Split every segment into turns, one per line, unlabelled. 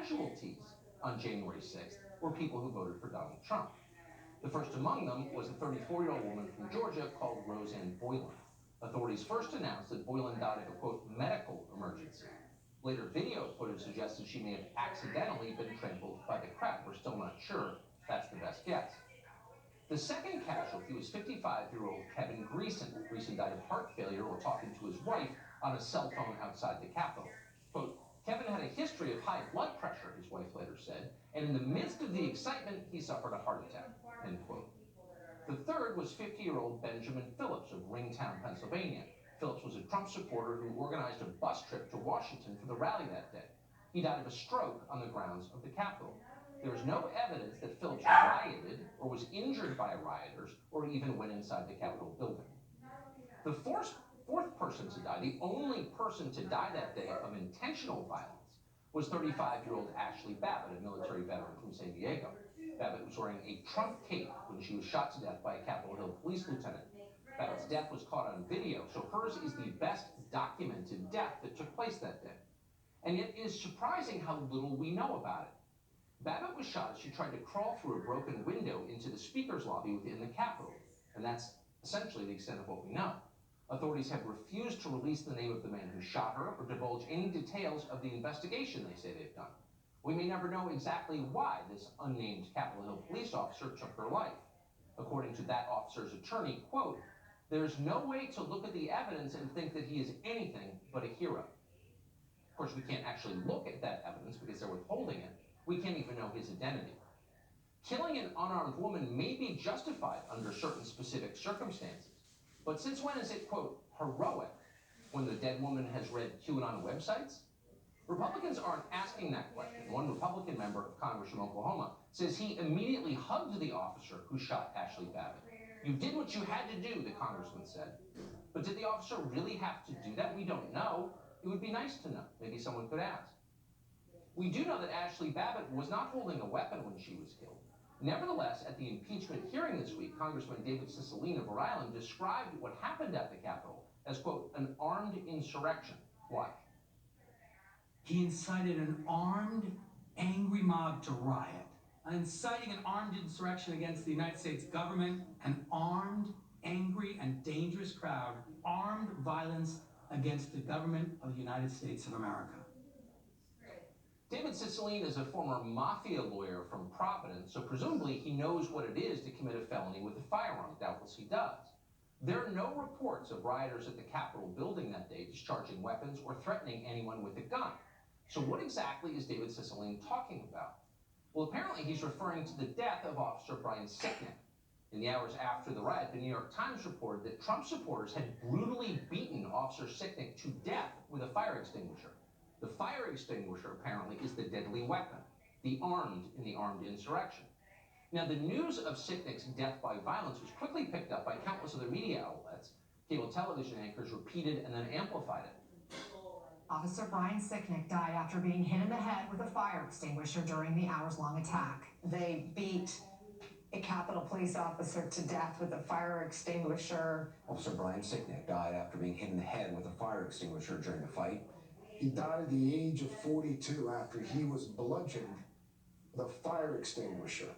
casualties on January 6th were people who voted for Donald Trump. The first among them was a 34-year-old woman from Georgia called Roseanne Boylan. Authorities first announced that Boylan died of a, quote, medical emergency. Later video footage suggested she may have accidentally been trampled by the crowd. We're still not sure. That's the best guess. The second casualty was 55-year-old Kevin Greason. Greason died of heart failure while talking to his wife on a cell phone outside the Capitol. Quote, Kevin had a history of high blood pressure, his wife later said, and in the midst of the excitement, he suffered a heart attack, end quote. The third was 50-year-old Benjamin Phillips of Ringtown, Pennsylvania. Phillips was a Trump supporter who organized a bus trip to Washington for the rally that day. He died of a stroke on the grounds of the Capitol. There is no evidence that Phillips rioted or was injured by rioters or even went inside the Capitol building. The fourth person to die, the only person to die that day of intentional violence, was 35-year-old Ashley Babbitt, a military veteran from San Diego. Babbitt was wearing a Trump cape when she was shot to death by a Capitol Hill police lieutenant. Babbitt's death was caught on video, so hers is the best documented death that took place that day. And yet it is surprising how little we know about it. Babbitt was shot as she tried to crawl through a broken window into the speaker's lobby within the Capitol, and that's essentially the extent of what we know. Authorities have refused to release the name of the man who shot her or divulge any details of the investigation they say they've done. We may never know exactly why this unnamed Capitol Hill police officer took her life. According to that officer's attorney, quote, there's no way to look at the evidence and think that he is anything but a hero. Of course, we can't actually look at that evidence because they're withholding it. We can't even know his identity. Killing an unarmed woman may be justified under certain specific circumstances, but since when is it, quote, heroic when the dead woman has read QAnon websites? Republicans aren't asking that question. One Republican member of Congress from Oklahoma says he immediately hugged the officer who shot Ashley Babbitt. You did what you had to do, the congressman said. But did the officer really have to do that? We don't know. It would be nice to know. Maybe someone could ask. We do know that Ashley Babbitt was not holding a weapon when she was killed. Nevertheless, at the impeachment hearing this week, Congressman David Cicilline of Rhode Island described what happened at the Capitol as, quote, an armed insurrection. Watch.
He incited an armed, angry mob to riot. Inciting an armed insurrection against the United States government, an armed, angry, and dangerous crowd, armed violence against the government of the United States of America.
David Cicilline is a former mafia lawyer from Providence, so presumably he knows what it is to commit a felony with a firearm. Doubtless he does. There are no reports of rioters at the Capitol building that day discharging weapons or threatening anyone with a gun. So what exactly is David Cicilline talking about? Well, apparently he's referring to the death of Officer Brian Sicknick. In the hours after the riot, the New York Times reported that Trump supporters had brutally beaten Officer Sicknick to death with a fire extinguisher. The fire extinguisher, apparently, is the deadly weapon, the armed in the armed insurrection. Now, the news of Sicknick's death by violence was quickly picked up by countless other media outlets. Cable television anchors repeated and then amplified it.
Officer Brian Sicknick died after being hit in the head with a fire extinguisher during the hours-long attack. They beat a Capitol police officer to death with a fire extinguisher.
Officer Brian Sicknick died after being hit in the head with a fire extinguisher during a fight.
He died at the age of 42 after he was bludgeoned with a fire extinguisher.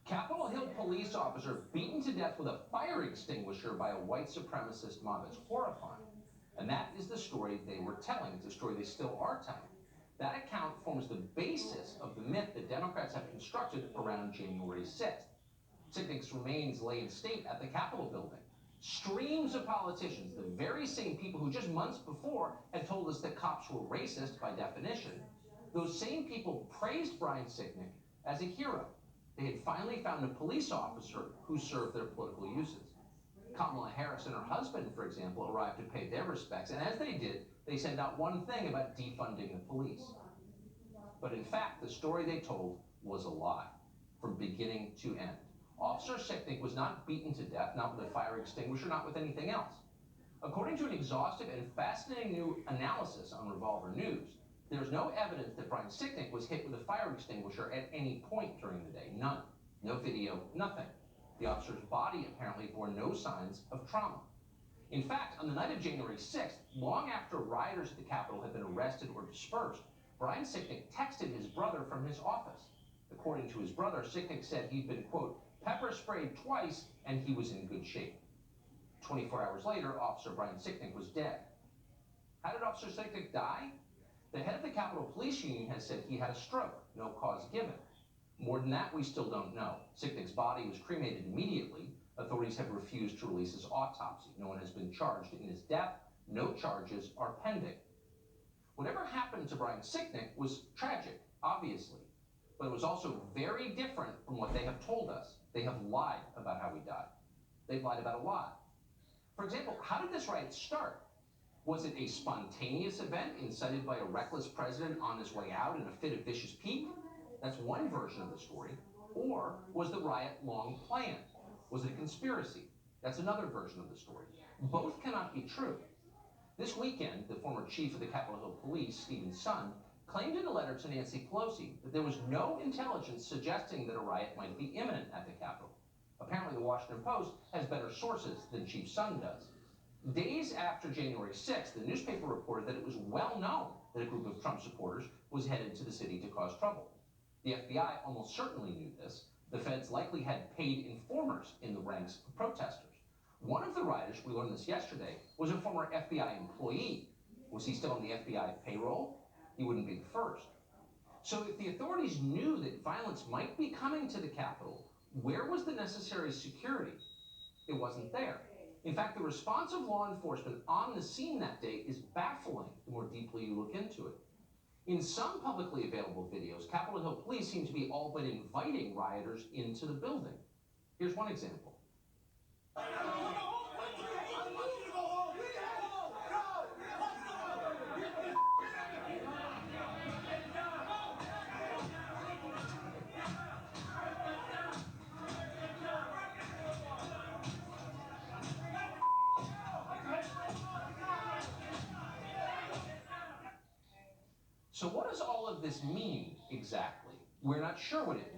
Capitol Hill police officer beaten to death with a fire extinguisher by a white supremacist mob. It's horrifying. And that is the story they were telling. It's a story they still are telling. That account forms the basis of the myth that Democrats have constructed around January 6th. Sicknick's remains lay in state at the Capitol building. Streams of politicians, the very same people who just months before had told us that cops were racist by definition, those same people praised Brian Sicknick as a hero. They had finally found a police officer who served their political uses. Kamala Harris and her husband, for example, arrived to pay their respects, and as they did, they said not one thing about defunding the police. But in fact, the story they told was a lie, from beginning to end. Officer Sicknick was not beaten to death, not with a fire extinguisher, not with anything else. According to an exhaustive and fascinating new analysis on Revolver News, there's no evidence that Brian Sicknick was hit with a fire extinguisher at any point during the day. None. No video, nothing. The officer's body apparently bore no signs of trauma. In fact, on the night of January 6th, long after rioters at the Capitol had been arrested or dispersed, Brian Sicknick texted his brother from his office. According to his brother, Sicknick said he'd been, quote, pepper sprayed twice and he was in good shape. 24 hours later, Officer Brian Sicknick was dead. How did Officer Sicknick die? The head of the Capitol Police Union has said he had a stroke, no cause given. More than that, we still don't know. Sicknick's body was cremated immediately. Authorities have refused to release his autopsy. No one has been charged in his death. No charges are pending. Whatever happened to Brian Sicknick was tragic, obviously, but it was also very different from what they have told us. They have lied about how he died. They've lied about a lot. For example, how did this riot start? Was it a spontaneous event incited by a reckless president on his way out in a fit of vicious pique? That's one version of the story. Or was the riot long planned? Was it a conspiracy? That's another version of the story. Both cannot be true. This weekend, the former chief of the Capitol Hill Police, Stephen Sund, claimed in a letter to Nancy Pelosi that there was no intelligence suggesting that a riot might be imminent at the Capitol. Apparently, the Washington Post has better sources than Chief Sund does. Days after January 6th, the newspaper reported that it was well known that a group of Trump supporters was headed to the city to cause trouble. The FBI almost certainly knew this. The feds likely had paid informers in the ranks of protesters. One of the rioters, we learned this yesterday, was a former FBI employee. Was he still on the FBI payroll? He wouldn't be the first. So if the authorities knew that violence might be coming to the Capitol, where was the necessary security? It wasn't there. In fact, the response of law enforcement on the scene that day is baffling the more deeply you look into it. In some publicly available videos, Capitol Hill police seem to be all but inviting rioters into the building. Here's one example. So what does all of this mean exactly? We're not sure what it means.